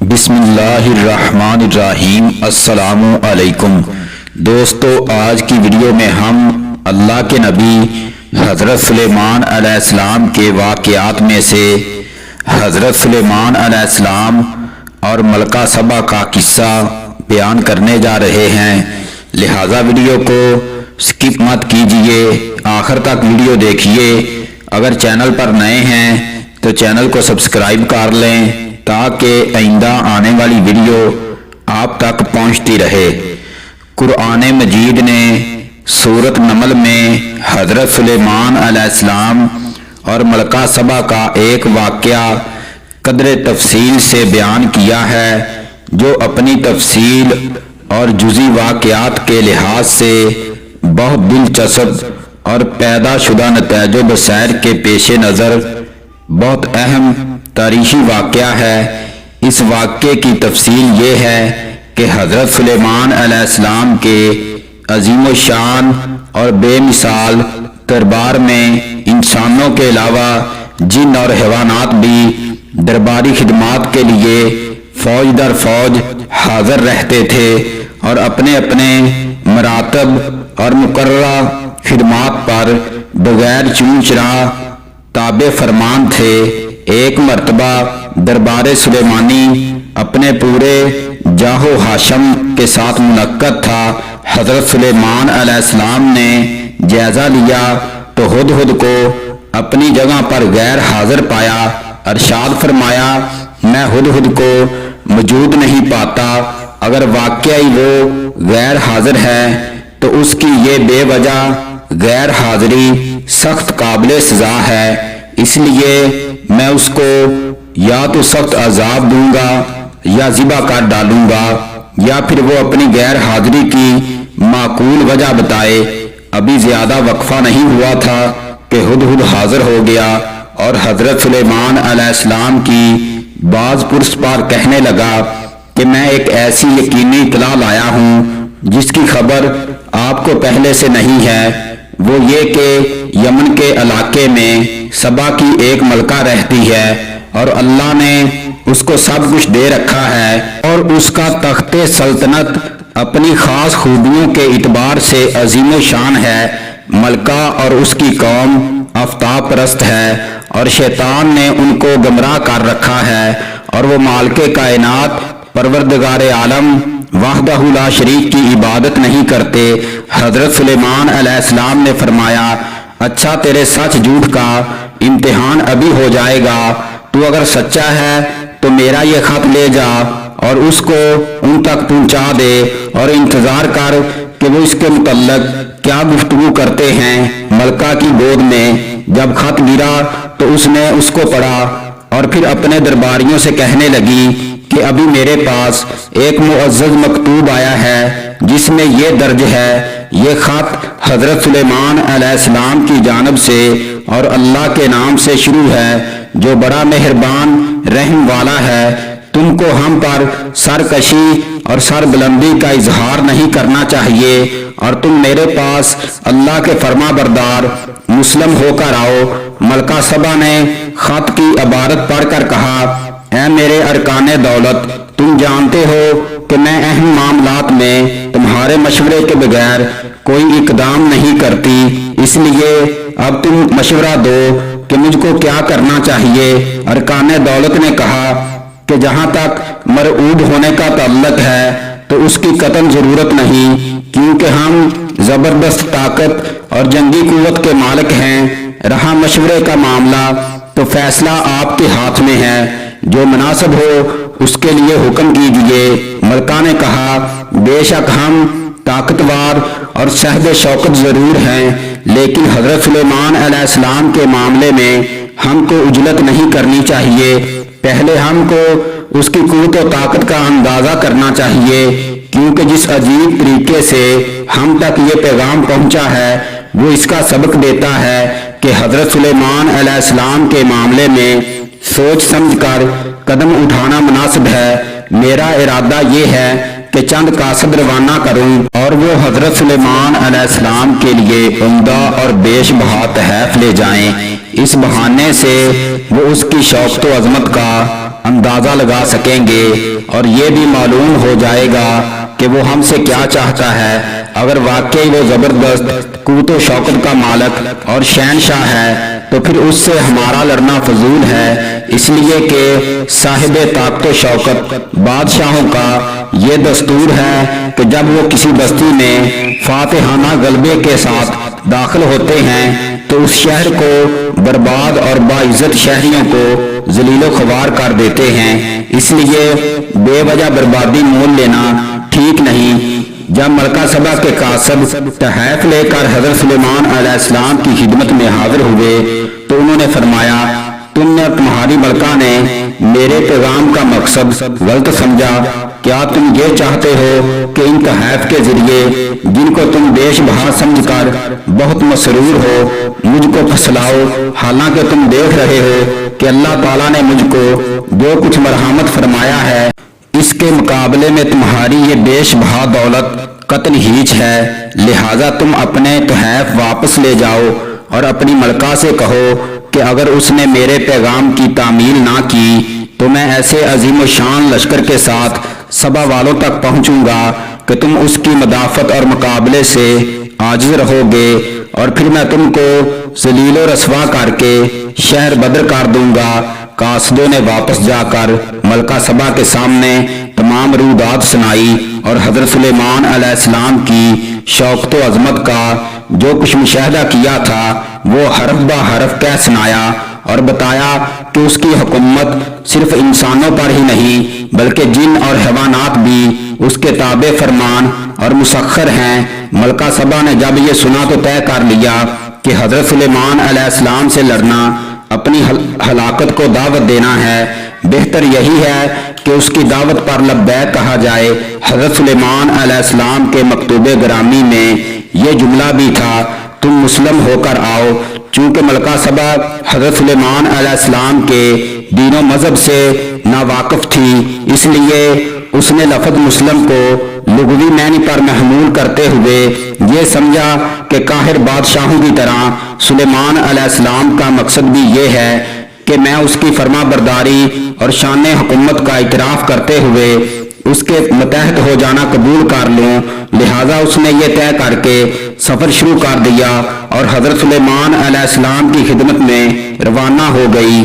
بسم اللہ الرحمن الرحیم۔ السلام علیکم دوستو، آج کی ویڈیو میں ہم اللہ کے نبی حضرت سلیمان علیہ السلام کے واقعات میں سے حضرت سلیمان علیہ السلام اور ملکہ سبا کا قصہ بیان کرنے جا رہے ہیں، لہٰذا ویڈیو کو سکپ مت کیجیے، آخر تک ویڈیو دیکھیے۔ اگر چینل پر نئے ہیں تو چینل کو سبسکرائب کر لیں تاکہ آئندہ آنے والی ویڈیو آپ تک پہنچتی رہے۔ قرآن مجید نے سورۃ نمل میں حضرت سلیمان علیہ السلام اور ملکہ سبا کا ایک واقعہ قدر تفصیل سے بیان کیا ہے، جو اپنی تفصیل اور جزئی واقعات کے لحاظ سے بہت دلچسپ اور پیدا شدہ نتائج و بصائر کے پیش نظر بہت اہم تاریخی واقعہ ہے۔ اس واقعے کی تفصیل یہ ہے کہ حضرت سلیمان علیہ السلام کے عظیم الشان اور بے مثال دربار میں انسانوں کے علاوہ جن اور حیوانات بھی درباری خدمات کے لیے فوج در فوج حاضر رہتے تھے اور اپنے اپنے مراتب اور مقررہ خدمات پر بغیر چون چرا تابع فرمان تھے۔ ایک مرتبہ دربار سلیمانی اپنے پورے جاہ و حاشم کے ساتھ منعقد تھا۔ حضرت سلیمان علیہ السلام نے جائزہ لیا تو ہدہد کو اپنی جگہ پر غیر حاضر پایا۔ ارشاد فرمایا، میں ہدہد کو موجود نہیں پاتا، اگر واقعی وہ غیر حاضر ہے تو اس کی یہ بے وجہ غیر حاضری سخت قابل سزا ہے، اس لیے میں اس کو یا تو سخت عذاب دوں گا یا ذبح کر ڈالوں گا، یا پھر وہ اپنی غیر حاضری کی معقول وجہ بتائے۔ ابھی زیادہ وقفہ نہیں ہوا تھا کہ ہدہد حاضر ہو گیا اور حضرت سلیمان علیہ السلام کی باز پرس پر کہنے لگا کہ میں ایک ایسی یقینی اطلاع لایا ہوں جس کی خبر آپ کو پہلے سے نہیں ہے، وہ یہ کہ یمن کے علاقے میں سبا کی ایک ملکہ رہتی ہے اور اللہ نے اس کو سب کچھ دے رکھا ہے، اور اس کا تخت سلطنت اپنی خاص خوبیوں کے اعتبار سے عظیم و شان ہے۔ ملکہ اور اس کی قوم آفتاب پرست ہے اور شیطان نے ان کو گمراہ کر رکھا ہے، اور وہ مالک کائنات پروردگار عالم وحدہ لا شریک کی عبادت نہیں کرتے۔ حضرت سلیمان علیہ السلام نے فرمایا، اچھا تیرے سچ جھوٹ کا امتحان ابھی ہو جائے گا، تو اگر سچا ہے تو میرا یہ خط لے جا اور اس کو ان تک پہنچا دے، اور انتظار کر کہ وہ اس کے متعلق کیا گفتگو کرتے ہیں۔ ملکہ کی گود میں جب خط گرا تو اس نے اس کو پڑھا اور پھر اپنے درباریوں سے کہنے لگی کہ ابھی میرے پاس ایک معزز مکتوب آیا ہے جس میں یہ درج ہے، یہ خط حضرت سلیمان علیہ السلام کی جانب سے اور اللہ کے نام سے شروع ہے جو بڑا مہربان رحم والا ہے۔ تم کو ہم پر سرکشی اور سر بلندی کا اظہار نہیں کرنا چاہیے، اور تم میرے پاس اللہ کے فرما بردار مسلم ہو کر آؤ۔ ملکہ سبا نے خط کی عبارت پڑھ کر کہا، اے میرے ارکان دولت، تم جانتے ہو کہ میں اہم معاملات میں تمہارے مشورے کے بغیر کوئی اقدام نہیں کرتی، اس لیے اب تم مشورہ دو کہ مجھ کو کیا کرنا چاہیے۔ ارکان دولت نے کہا کہ جہاں تک مرعوب ہونے کا تعلق ہے تو اس کی قطعاً ضرورت نہیں، کیونکہ ہم زبردست طاقت اور جنگی قوت کے مالک ہیں۔ رہا مشورے کا معاملہ تو فیصلہ آپ کے ہاتھ میں ہے، جو مناسب ہو اس کے لیے حکم کیجیے۔ ملکہ نے کہا، بے شک ہم طاقتور اور صاحب شوکت ضرور ہیں، لیکن حضرت سلیمان علیہ السلام کے معاملے میں ہم کو عجلت نہیں کرنی چاہیے، پہلے ہم کو اس کی قوت و طاقت کا اندازہ کرنا چاہیے، کیونکہ جس عجیب طریقے سے ہم تک یہ پیغام پہنچا ہے وہ اس کا سبق دیتا ہے کہ حضرت سلیمان علیہ السلام کے معاملے میں سوچ سمجھ کر قدم اٹھانا مناسب ہے۔ میرا ارادہ یہ ہے کہ چند قاصد روانہ کروں اور وہ حضرت سلیمان علیہ السلام کے لیے عمدہ اور بیش بہا تحائف لے جائیں، اس بہانے سے وہ اس کی شوکت و عظمت کا اندازہ لگا سکیں گے اور یہ بھی معلوم ہو جائے گا کہ وہ ہم سے کیا چاہتا ہے۔ اگر واقعی وہ زبردست قوت و شوکت کا مالک اور شہنشاہ ہے تو پھر اس سے ہمارا لڑنا فضول ہے، اس لیے کہ صاحب طاقت و شوکت بادشاہوں کا یہ دستور ہے کہ جب وہ کسی بستی میں فاتحانہ غلبے کے ساتھ داخل ہوتے ہیں تو اس شہر کو برباد اور باعزت شہریوں کو ذلیل و خوار کر دیتے ہیں۔ اس لیے بے وجہ بربادی مول لینا ٹھیک نہیں۔ جب ملکہ سبا کے قاصد تحائف لے کر حضرت سلیمان علیہ السلام کی خدمت میں حاضر ہوئے تو انہوں نے فرمایا، تم نے اور تمہاری ملکہ نے میرے پیغام کا مقصد غلط سمجھا۔ کیا تم یہ چاہتے ہو کہ ان تحائف کے ذریعے جن کو تم دیش بہا سمجھ کر بہت مسرور ہو مجھ کو پھسلاؤ، حالانکہ تم دیکھ رہے ہو کہ اللہ تعالیٰ نے مجھ کو جو کچھ مرحمت فرمایا ہے اس کے مقابلے میں تمہاری یہ دیش بہا دولت قطن ہیچ ہے، لہٰذا تم اپنے تحائف واپس لے جاؤ اور اپنی ملکہ سے کہو کہ اگر اس نے میرے پیغام کی تعمیل نہ کی تو میں ایسے عظیم و شان لشکر کے ساتھ سبا والوں تک پہنچوں گا کہ تم اس کی مدافعت اور مقابلے سے عاجز رہو گے، اور پھر میں تم کو ذلیل و رسوا کر کے شہر بدر کر دوں گا۔ قاصدوں نے واپس جا کر ملکہ سبا کے سامنے تمام رودات سنائی اور حضرت سلیمان علیہ السلام کی شوکت و عظمت کا جو کچھ مشاہدہ کیا تھا وہ حرف بہ حرف کہہ سنایا، اور بتایا کہ اس کی حکومت صرف انسانوں پر ہی نہیں بلکہ جن اور حیوانات بھی اس کے تابع فرمان اور مسخر ہیں۔ ملکہ سبا نے جب یہ سنا تو طے کر لیا کہ حضرت سلیمان علیہ السلام سے لڑنا اپنی ہلاکت کو دعوت دینا ہے، بہتر یہی ہے کہ اس کی دعوت پر لبیک کہا جائے۔ حضرت سلیمان علیہ السلام کے مکتوب گرامی میں یہ جملہ بھی تھا، تم مسلم ہو کر آؤ۔ چونکہ ملکہ سبا حضرت سلیمان علیہ السلام کے دین و مذہب سے ناواقف تھی، اس لیے اس نے لفظ مسلم کو لغوی معنی پر محمول کرتے ہوئے یہ سمجھا کہ قاہر بادشاہوں کی طرح سلیمان علیہ السلام کا مقصد بھی یہ ہے کہ میں اس کی فرما برداری اور شان حکومت کا اعتراف کرتے ہوئے اس کے متحد ہو جانا قبول کر لوں، لہٰذا اس نے یہ طے کر کے سفر شروع کر دیا اور حضرت سلیمان علیہ السلام کی خدمت میں روانہ ہو گئی۔